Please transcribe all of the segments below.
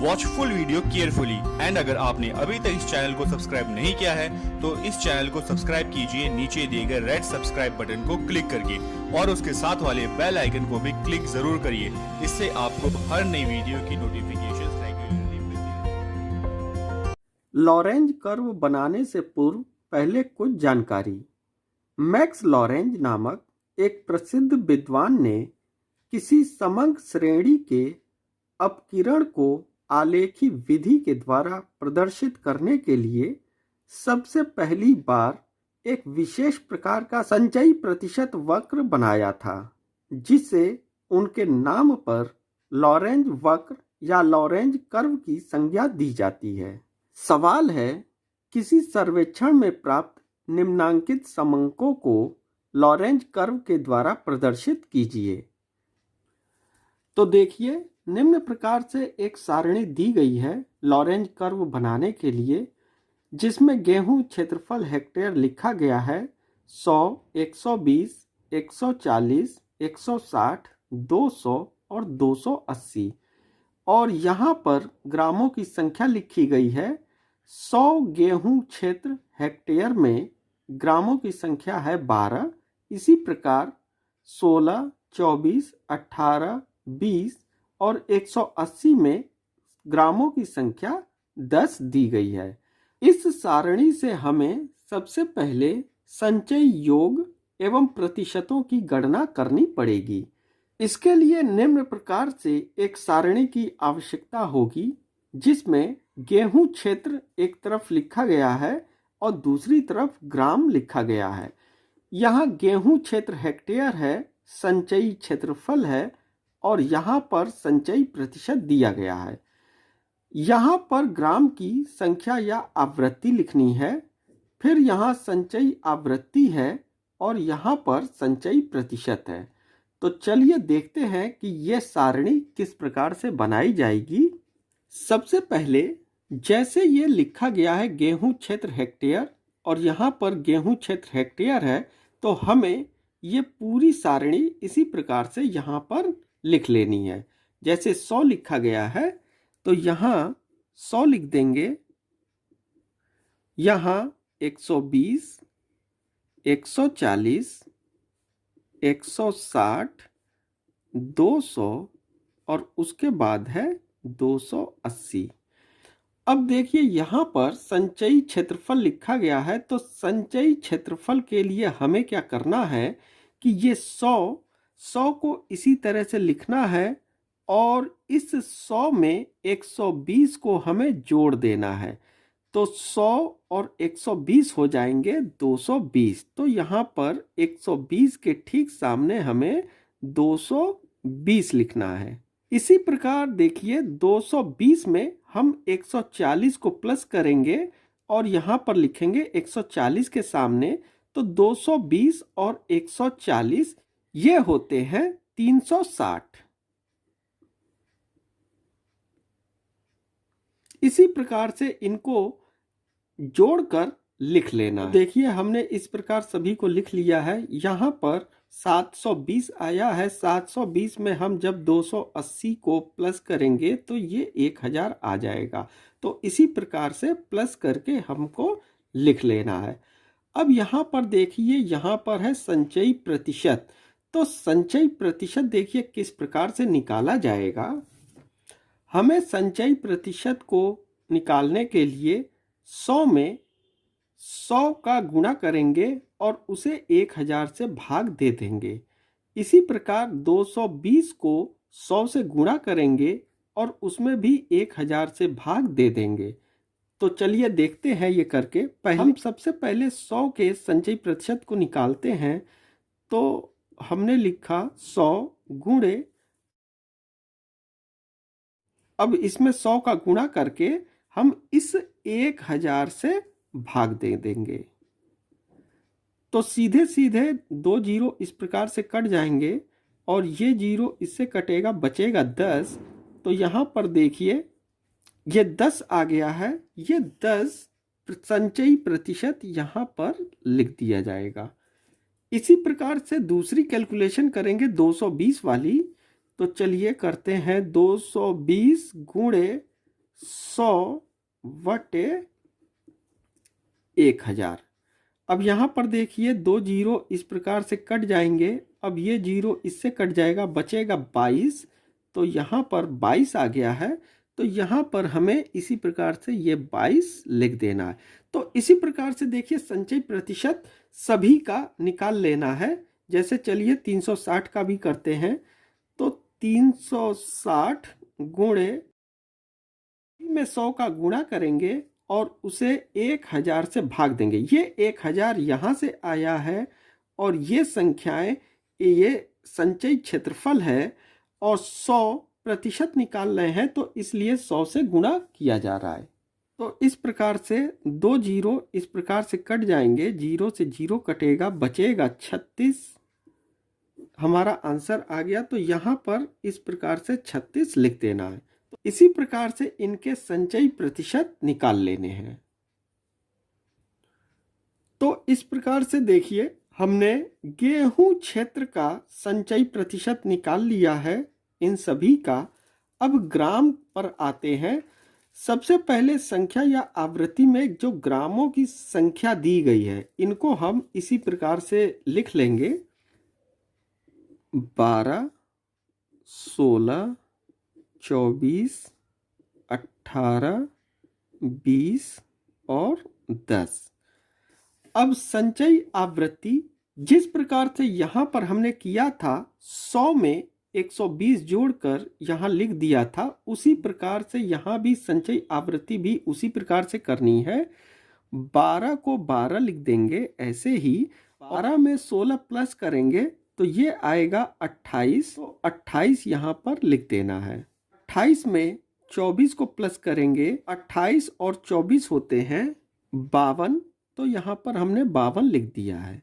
Watch full video carefully and अगर आपने अभी तक इस चैनल को सब्सक्राइब नहीं किया है तो इस चैनल को सब्सक्राइब कीजिए नीचे दिए गए रेड सब्सक्राइब बटन को क्लिक करके और उसके साथ वाले बेल आइकन को भी क्लिक जरूर करिए। इससे आपको हर नई वीडियो की नोटिफिकेशन रेगुलरली मिलती रहेगी। लॉरेंज कर्व बनाने से पूर्व पहले कुछ जानकारी। मैक्स लॉरेंज नामक एक प्रसिद्ध विद्वान ने किसी समग्र श्रेणी के अपकिरण को आलेखी विधि के द्वारा प्रदर्शित करने के लिए सबसे पहली बार एक विशेष प्रकार का संचयी प्रतिशत वक्र बनाया था, जिसे उनके नाम पर लॉरेंज वक्र या लॉरेंज कर्व की संज्ञा दी जाती है। सवाल है, किसी सर्वेक्षण में प्राप्त निम्नांकित समंकों को लॉरेंज कर्व के द्वारा प्रदर्शित कीजिए। तो देखिए, निम्न प्रकार से एक सारणी दी गई है लॉरेंज कर्व बनाने के लिए, जिसमें गेहूं क्षेत्रफल हेक्टेयर लिखा गया है 100, 120, 140, 160, 200 और 280 और यहाँ पर ग्रामों की संख्या लिखी गई है। 100 गेहूं क्षेत्र हेक्टेयर में ग्रामों की संख्या है 12। इसी प्रकार 16, 24, 18, 20 और 180 में ग्रामों की संख्या 10 दी गई है। इस सारणी से हमें सबसे पहले संचय योग एवं प्रतिशतों की गणना करनी पड़ेगी। इसके लिए निम्न प्रकार से एक सारणी की आवश्यकता होगी, जिसमें गेहूं क्षेत्र एक तरफ लिखा गया है और दूसरी तरफ ग्राम लिखा गया है। यहाँ गेहूं क्षेत्र हेक्टेयर है, संचयी क्षेत्रफल है और यहाँ पर संचयी प्रतिशत दिया गया है। यहाँ पर ग्राम की संख्या या आवृत्ति लिखनी है, फिर यहाँ संचयी आवृत्ति है और यहाँ पर संचयी प्रतिशत है। तो चलिए देखते हैं कि यह सारणी किस प्रकार से बनाई जाएगी। सबसे पहले जैसे ये लिखा गया है गेहूं क्षेत्र हेक्टेयर और यहाँ पर गेहूं क्षेत्र हेक्टेयर है, तो हमें ये पूरी सारणी इसी प्रकार से यहाँ पर लिख लेनी है। जैसे 100 लिखा गया है तो यहाँ 100 लिख देंगे, यहाँ 120, 140, 160, 200 और उसके बाद है 280। अब देखिए, यहाँ पर संचयी क्षेत्रफल लिखा गया है, तो संचयी क्षेत्रफल के लिए हमें क्या करना है कि ये 100 को इसी तरह से लिखना है और इस 100 में 120 को हमें जोड़ देना है। तो 100 और 120 हो जाएंगे 220। तो यहाँ पर 120 के ठीक सामने हमें 220 लिखना है। इसी प्रकार देखिए, 220 में हम 140 को प्लस करेंगे और यहाँ पर लिखेंगे 140 के सामने। तो 220 और 140 ये होते हैं 360। इसी प्रकार से इनको जोड़कर लिख लेना। देखिए, हमने इस प्रकार सभी को लिख लिया है। यहाँ पर 720 आया है। 720 में हम जब 280 को प्लस करेंगे तो ये 1000 आ जाएगा। तो इसी प्रकार से प्लस करके हमको लिख लेना है। अब यहाँ पर देखिए, यहाँ पर है संचयी प्रतिशत। तो संचयी प्रतिशत देखिए किस प्रकार से निकाला जाएगा। हमें संचयी प्रतिशत को निकालने के लिए 100 में 100 का गुणा करेंगे और उसे 1000 से भाग दे देंगे। इसी प्रकार 220 को 100 से गुणा करेंगे और उसमें भी 1000 से भाग दे देंगे। तो चलिए देखते हैं ये करके। हम सबसे पहले 100 के संचयी प्रतिशत को निकालते हैं। तो हमने लिखा 100 गुणे, अब इसमें 100 का गुणा करके हम इस 1000 से भाग दे देंगे। तो सीधे सीधे 2 जीरो इस प्रकार से कट जाएंगे और ये जीरो इससे कटेगा, बचेगा 10। तो यहाँ पर देखिए ये 10 आ गया है। ये 10 संचयी प्रतिशत यहाँ पर लिख दिया जाएगा। इसी प्रकार से दूसरी कैलकुलेशन करेंगे 220 वाली। तो चलिए करते हैं 220 गुणे 100/1000। अब यहाँ पर देखिए 2 जीरो इस प्रकार से कट जाएंगे। अब ये जीरो इससे कट जाएगा, बचेगा 22। तो यहाँ पर 22 आ गया है। तो यहाँ पर हमें इसी प्रकार से ये 22 लिख देना है। तो इसी प्रकार से देखिए संचयी प्रतिशत सभी का निकाल लेना है। जैसे चलिए 360 का भी करते हैं। तो 360 गुणे में 100 का गुणा करेंगे और उसे 1000 से भाग देंगे। ये 1000 यहाँ से आया है और ये संख्याएं, ये संचयी क्षेत्रफल है और 100% निकाल रहे हैं, तो इसलिए 100 से गुणा किया जा रहा है। तो इस प्रकार से 2 जीरो इस प्रकार से कट जाएंगे, जीरो से जीरो कटेगा, बचेगा 36। हमारा आंसर आ गया। तो यहाँ पर इस प्रकार से 36 लिख देना है। तो इसी प्रकार से इनके संचयी प्रतिशत निकाल लेने हैं। तो इस प्रकार से देखिए हमने गेहूं क्षेत्र का संचयी प्रतिशत निकाल लिया है इन सभी का। अब ग्राम पर आते हैं। सबसे पहले संख्या या आवृत्ति में जो ग्रामों की संख्या दी गई है, इनको हम इसी प्रकार से लिख लेंगे। 12, 16, 24, 18, 20 और 10। अब संचयी आवृत्ति जिस प्रकार से यहाँ पर हमने किया था, 100 में 120 जोड़कर यहाँ लिख दिया था, उसी प्रकार से यहाँ भी संचयी आवृत्ति भी उसी प्रकार से करनी है। 12 को 12 लिख देंगे। ऐसे ही 12 में 16 प्लस करेंगे तो ये आएगा 28। तो 28 यहाँ पर लिख देना है। 28 में 24 को प्लस करेंगे, 28 और 24 होते हैं 52। तो यहाँ पर हमने 52 लिख दिया है।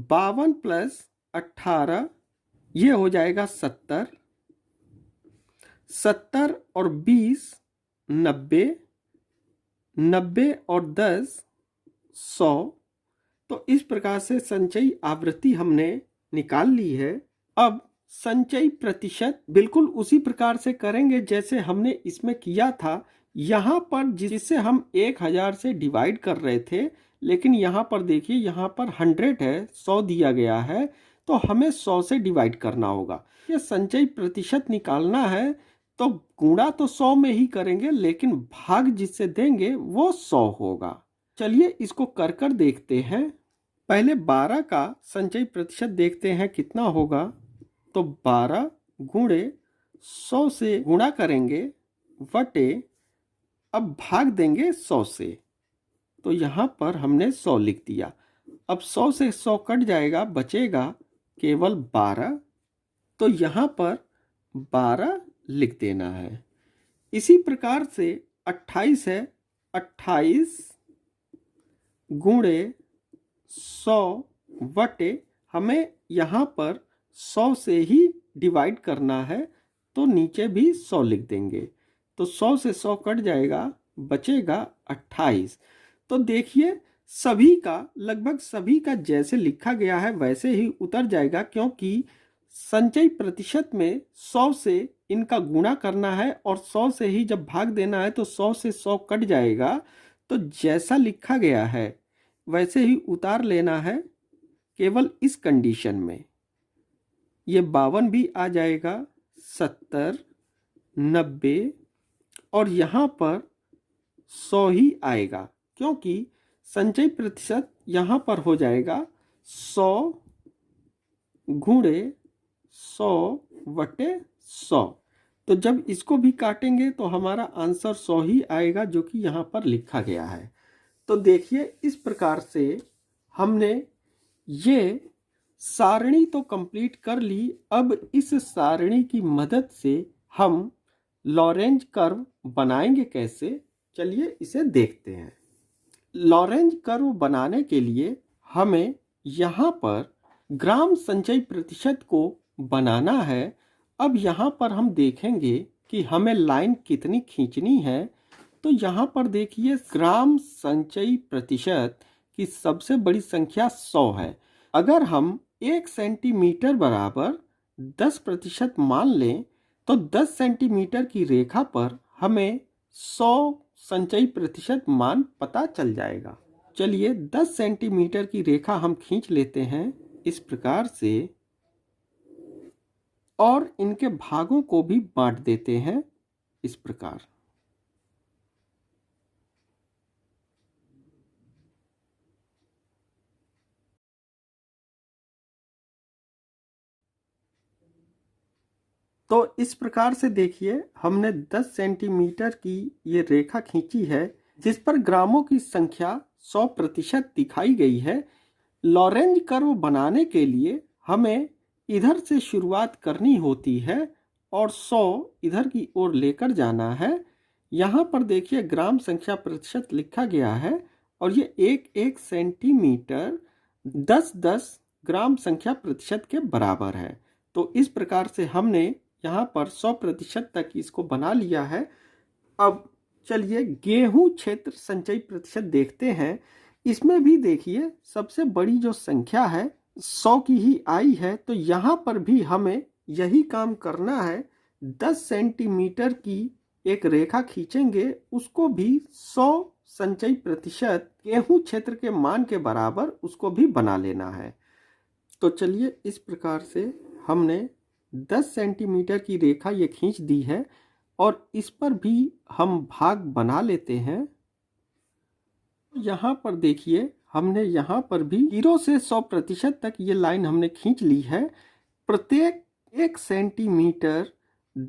52 प्लस 18 ये हो जाएगा 70। 70 और 20 90, 90 और 10 100। तो इस प्रकार से संचयी आवृत्ति हमने निकाल ली है। अब संचयी प्रतिशत बिल्कुल उसी प्रकार से करेंगे जैसे हमने इसमें किया था। यहाँ पर जिसे हम 1000 से डिवाइड कर रहे थे, लेकिन यहाँ पर देखिए यहाँ पर 100 है, 100 दिया गया है, तो हमें 100 से डिवाइड करना होगा। ये संचयी प्रतिशत निकालना है तो गुणा तो 100 में ही करेंगे, लेकिन भाग जिससे देंगे वो 100 होगा। चलिए इसको कर कर देखते हैं। पहले 12 का संचयी प्रतिशत देखते हैं कितना होगा। तो 12 गुणे 100 से गुणा करेंगे वटे, अब भाग देंगे 100 से। तो यहाँ पर हमने 100 लिख दिया। अब 100 से 100 कट जाएगा, बचेगा केवल 12। तो यहाँ पर 12 लिख देना है। इसी प्रकार से 28 है, 28 गुणे 100 वटे, हमें यहाँ पर 100 से ही डिवाइड करना है, तो नीचे भी 100 लिख देंगे। तो 100 से 100 कट जाएगा, बचेगा 28। तो देखिए सभी का, लगभग सभी का जैसे लिखा गया है वैसे ही उतर जाएगा, क्योंकि संचयी प्रतिशत में 100 से इनका गुणा करना है और 100 से ही जब भाग देना है तो 100 से 100 कट जाएगा। तो जैसा लिखा गया है वैसे ही उतार लेना है। केवल इस कंडीशन में ये 52 भी आ जाएगा, 70, 90 और यहाँ पर 100 ही आएगा, क्योंकि संचयी प्रतिशत यहाँ पर हो जाएगा 100 गुणे 100 वटे 100। तो जब इसको भी काटेंगे तो हमारा आंसर 100 ही आएगा, जो कि यहाँ पर लिखा गया है। तो देखिए इस प्रकार से हमने ये सारणी तो कंप्लीट कर ली। अब इस सारणी की मदद से हम लॉरेंज कर्व बनाएंगे कैसे, चलिए इसे देखते हैं। लॉरेंज कर्व बनाने के लिए हमें यहाँ पर ग्राम संचयी प्रतिशत को बनाना है। अब यहाँ पर हम देखेंगे कि हमें लाइन कितनी खींचनी है। तो यहाँ पर देखिए ग्राम संचयी प्रतिशत की सबसे बड़ी संख्या 100 है। अगर हम 1 सेंटीमीटर बराबर 10% मान लें तो 10 सेंटीमीटर की रेखा पर हमें 100 संचयी प्रतिशत मान पता चल जाएगा। चलिए 10 सेंटीमीटर की रेखा हम खींच लेते हैं इस प्रकार से और इनके भागों को भी बांट देते हैं इस प्रकार। तो इस प्रकार से देखिए हमने 10 सेंटीमीटर की ये रेखा खींची है जिस पर ग्रामों की संख्या 100% दिखाई गई है। लॉरेंज कर्व बनाने के लिए हमें इधर से शुरुआत करनी होती है और 100 इधर की ओर लेकर जाना है। यहाँ पर देखिए ग्राम संख्या प्रतिशत लिखा गया है और ये 1-1 सेंटीमीटर 10-10 ग्राम संख्या प्रतिशत के बराबर है। तो इस प्रकार से हमने यहाँ पर 100% तक इसको बना लिया है। अब चलिए गेहूं क्षेत्र संचयी प्रतिशत देखते हैं। इसमें भी देखिए सबसे बड़ी जो संख्या है 100 की ही आई है, तो यहाँ पर भी हमें यही काम करना है। 10 सेंटीमीटर की एक रेखा खींचेंगे, उसको भी 100 संचयी प्रतिशत गेहूं क्षेत्र के मान के बराबर उसको भी बना लेना है। तो चलिए इस प्रकार से हमने 10 सेंटीमीटर की रेखा ये खींच दी है और इस पर भी हम भाग बना लेते हैं। यहाँ पर देखिए हमने यहाँ पर भी 0 से 100% तक ये लाइन हमने खींच ली है। प्रत्येक 1 सेंटीमीटर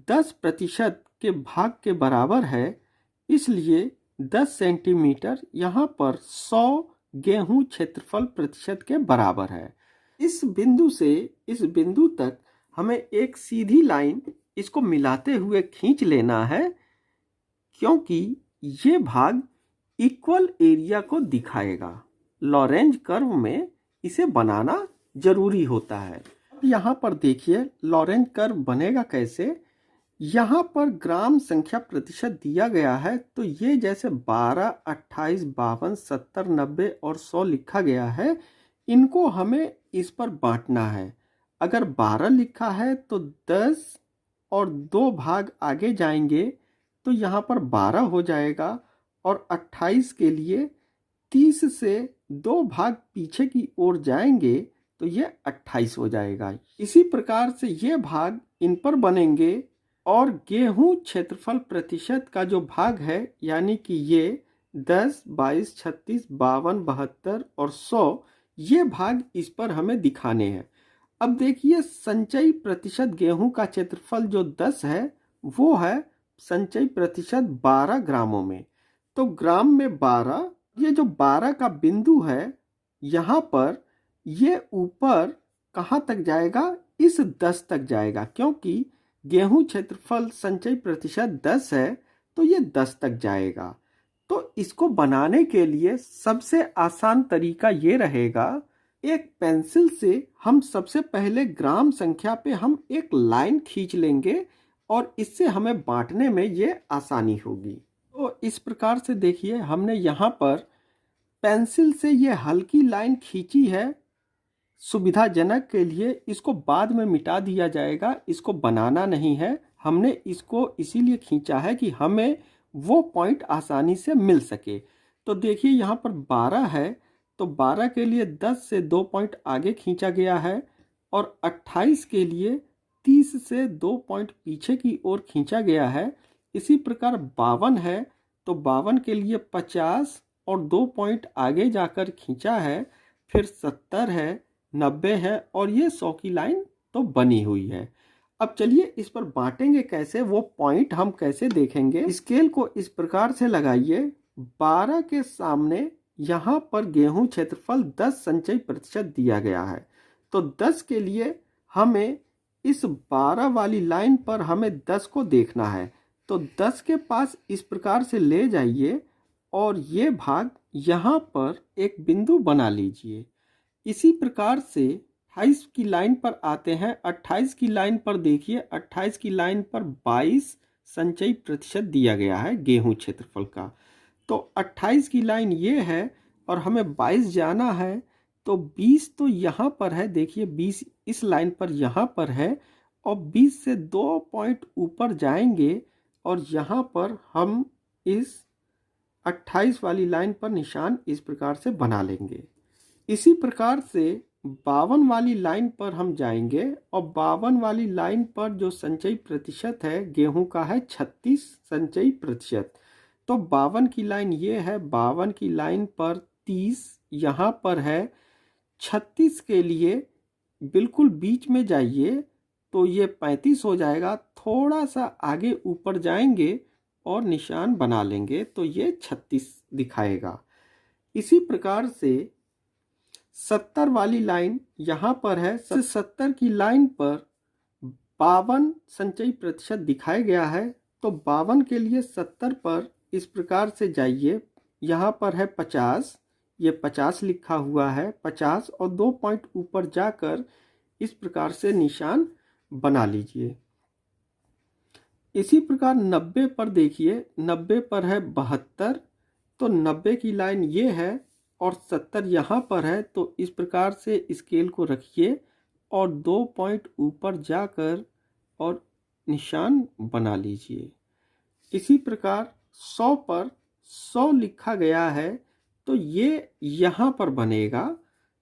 10% के भाग के बराबर है, इसलिए 10 सेंटीमीटर यहाँ पर 100 गेहूं क्षेत्रफल प्रतिशत के बराबर है। इस बिंदु से इस बिंदु तक हमें एक सीधी लाइन इसको मिलाते हुए खींच लेना है, क्योंकि ये भाग इक्वल एरिया को दिखाएगा। लॉरेंज कर्व में इसे बनाना जरूरी होता है। यहाँ पर देखिए लॉरेंज कर्व बनेगा कैसे। यहाँ पर ग्राम संख्या प्रतिशत दिया गया है, तो ये जैसे 12, 28, 52, 70, 90 और 100 लिखा गया है, इनको हमें इस पर बांटना है। अगर 12 लिखा है तो 10 और 2 भाग आगे जाएंगे तो यहाँ पर 12 हो जाएगा और 28 के लिए 30 से 2 भाग पीछे की ओर जाएंगे तो ये 28 हो जाएगा। इसी प्रकार से ये भाग इन पर बनेंगे और गेहूं क्षेत्रफल प्रतिशत का जो भाग है यानी कि ये 10, 22, 36, 52, 72 और 100, ये भाग इस पर हमें दिखाने हैं। अब देखिए संचयी प्रतिशत गेहूं का क्षेत्रफल जो 10 है वो है संचयी प्रतिशत 12 ग्रामों में। तो ग्राम में 12, ये जो 12 का बिंदु है यहाँ पर ये ऊपर कहाँ तक जाएगा, इस 10 तक जाएगा, क्योंकि गेहूं क्षेत्रफल संचयी प्रतिशत 10 है तो ये 10 तक जाएगा। तो इसको बनाने के लिए सबसे आसान तरीका ये रहेगा, एक पेंसिल से हम सबसे पहले ग्राम संख्या पे हम एक लाइन खींच लेंगे और इससे हमें बांटने में ये आसानी होगी। तो इस प्रकार से देखिए हमने यहाँ पर पेंसिल से ये हल्की लाइन खींची है सुविधाजनक के लिए। इसको बाद में मिटा दिया जाएगा, इसको बनाना नहीं है। हमने इसको इसीलिए खींचा है कि हमें वो पॉइंट आसानी से मिल सके। तो देखिए यहाँ पर 12 है तो 12 के लिए 10 से 2 पॉइंट आगे खींचा गया है और 28 के लिए 30 से 2 पॉइंट पीछे की ओर खींचा गया है। इसी प्रकार 52 है तो 52 के लिए 50 और 2 पॉइंट आगे जाकर खींचा है। फिर 70 है, 90 है और ये 100 की लाइन तो बनी हुई है। अब चलिए इस पर बांटेंगे कैसे, वो पॉइंट हम कैसे देखेंगे। स्केल को इस प्रकार से लगाइए, 12 के सामने यहाँ पर गेहूं क्षेत्रफल 10 संचयी प्रतिशत दिया गया है, तो 10 के लिए हमें इस 12 वाली लाइन पर हमें 10 को देखना है। तो 10 के पास इस प्रकार से ले जाइए और ये भाग यहाँ पर एक बिंदु बना लीजिए। इसी प्रकार से 28 की लाइन पर आते हैं। 28 की लाइन पर देखिए, 28 की लाइन पर 22 संचयी प्रतिशत दिया गया है गेहूं क्षेत्रफल का। तो 28 की लाइन ये है और हमें 22 जाना है, तो 20 तो यहाँ पर है, देखिए 20 इस लाइन पर यहाँ पर है और 20 से 2 पॉइंट ऊपर जाएंगे और यहाँ पर हम इस 28 वाली लाइन पर निशान इस प्रकार से बना लेंगे। इसी प्रकार से 52 वाली लाइन पर हम जाएंगे और 52 वाली लाइन पर जो संचयी प्रतिशत है गेहूं का है 36 संचयी प्रतिशत। तो 52 की लाइन ये है, 52 की लाइन पर 30 यहाँ पर है, 36 के लिए बिल्कुल बीच में जाइए तो ये 35 हो जाएगा। थोड़ा सा आगे ऊपर जाएंगे और निशान बना लेंगे तो ये 36 दिखाएगा। इसी प्रकार से 70 वाली लाइन यहाँ पर है, 70 की लाइन पर 52 संचयी प्रतिशत दिखाया गया है। तो 52 के लिए 70 पर इस प्रकार से जाइए, यहाँ पर है 50, ये 50 लिखा हुआ है, 50 और 2 पॉइंट ऊपर जाकर इस प्रकार से निशान बना लीजिए। इसी प्रकार 90 पर देखिए, 90 पर है 72, तो 90 की लाइन ये है और 70 यहाँ पर है। तो इस प्रकार से स्केल को रखिए और 2 पॉइंट ऊपर जाकर और निशान बना लीजिए। इसी प्रकार 100 पर 100 लिखा गया है तो ये यहाँ पर बनेगा,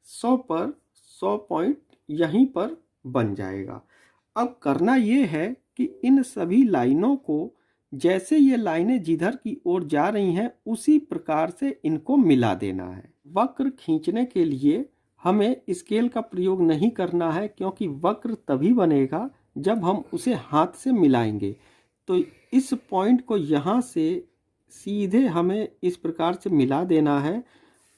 100 पर 100 पॉइंट यहीं पर बन जाएगा। अब करना ये है कि इन सभी लाइनों को, जैसे ये लाइनें जिधर की ओर जा रही हैं उसी प्रकार से इनको मिला देना है। वक्र खींचने के लिए हमें स्केल का प्रयोग नहीं करना है, क्योंकि वक्र तभी बनेगा जब हम उसे हाथ से मिलाएंगे। तो इस पॉइंट को यहाँ से सीधे हमें इस प्रकार से मिला देना है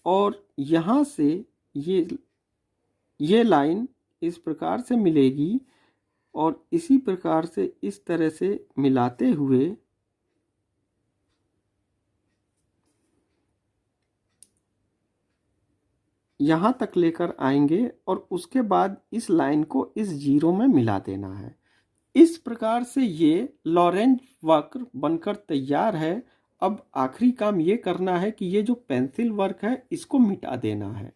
और यहाँ से ये लाइन इस प्रकार से मिलेगी और इसी प्रकार से इस तरह से मिलाते हुए यहाँ तक लेकर आएंगे और उसके बाद इस लाइन को इस जीरो में मिला देना है। इस प्रकार से ये लॉरेंज वक्र बनकर तैयार है। अब आखिरी काम ये करना है कि ये जो पेंसिल वर्क है इसको मिटा देना है।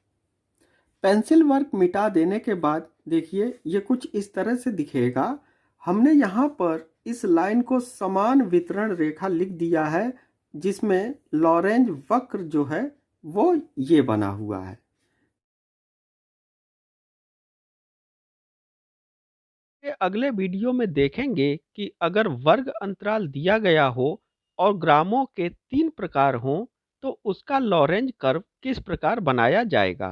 पेंसिल वर्क मिटा देने के बाद देखिए ये कुछ इस तरह से दिखेगा। हमने यहाँ पर इस लाइन को समान वितरण रेखा लिख दिया है, जिसमें लॉरेंज वक्र जो है वो ये बना हुआ है। अगले वीडियो में देखेंगे कि अगर वर्ग अंतराल दिया गया हो और ग्रामों के 3 प्रकार हों तो उसका लॉरेंज कर्व किस प्रकार बनाया जाएगा।